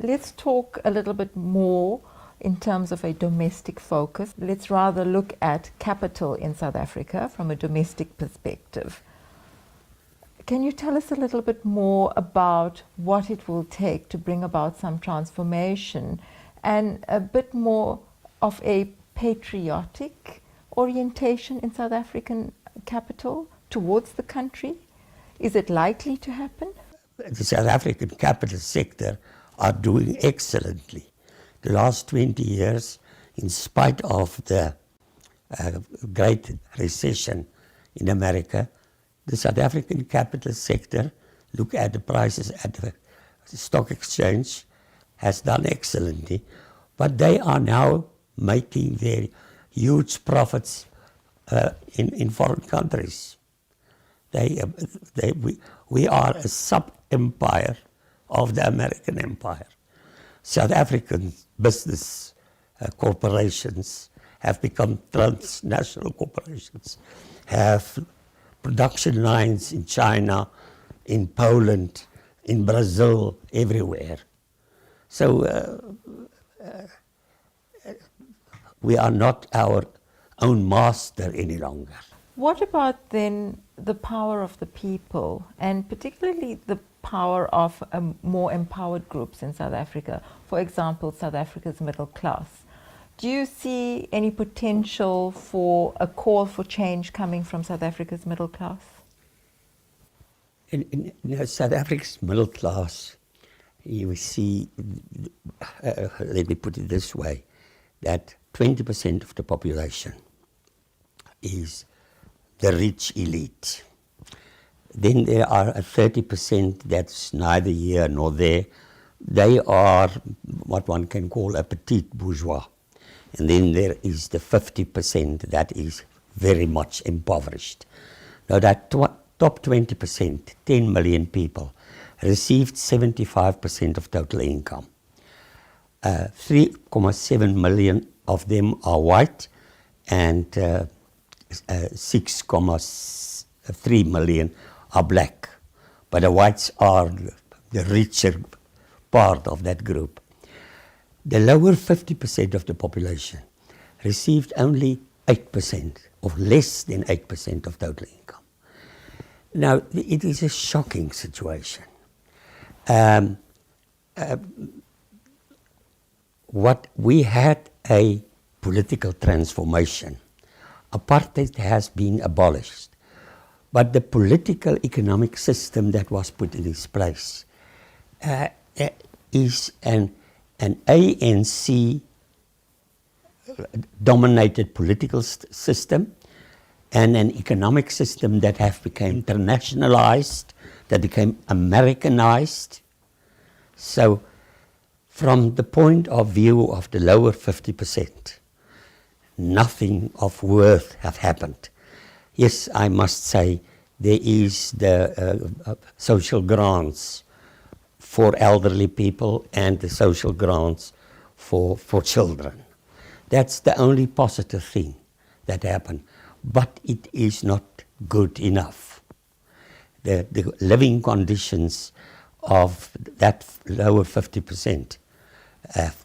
let's talk a little bit more in terms of a domestic focus. Let's rather look at capital in South Africa from a domestic perspective. Can you tell us a little bit more about what it will take to bring about some transformation and a bit more of a patriotic orientation in South African capital towards the country? Is it likely to happen? The South African capital sector are doing excellently. The last 20 years, in spite of the great recession in America, the South African capital sector, look at the prices at the stock exchange, has done excellently, but they are now making their huge profits in foreign countries. We are a sub-empire of the American empire. South African business corporations have become transnational corporations, have production lines in China, in Poland, in Brazil, everywhere. So we are not our own master any longer. What about then the power of the people, and particularly the power of more empowered groups in South Africa? For example, South Africa's middle class. Do you see any potential for a call for change coming from South Africa's middle class? In South Africa's middle class, you see, let me put it this way, that 20% of the population is the rich elite. Then there are a 30% that's neither here nor there. They are what one can call a petite bourgeois. And then there is the 50% that is very much impoverished. Now that top 20%, 10 million people, received 75% of total income. 3.7 million of them are white, and 6.3 million are black. But the whites are the richer part of that group. The lower 50% of the population received only 8%, or less than 8% of total income. Now, it is a shocking situation. What we had a political transformation. Apartheid has been abolished, but the political economic system that was put in its place is an ANC-dominated political system and an economic system that have become internationalized, that became Americanized. So from the point of view of the lower 50%, nothing of worth have happened. Yes, I must say there is the social grants for elderly people and the social grants for children. That's the only positive thing that happened, but it is not good enough. The living conditions of that lower 50%,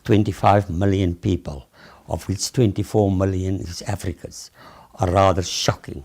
25 million people, of which 24 million is Africans, are rather shocking.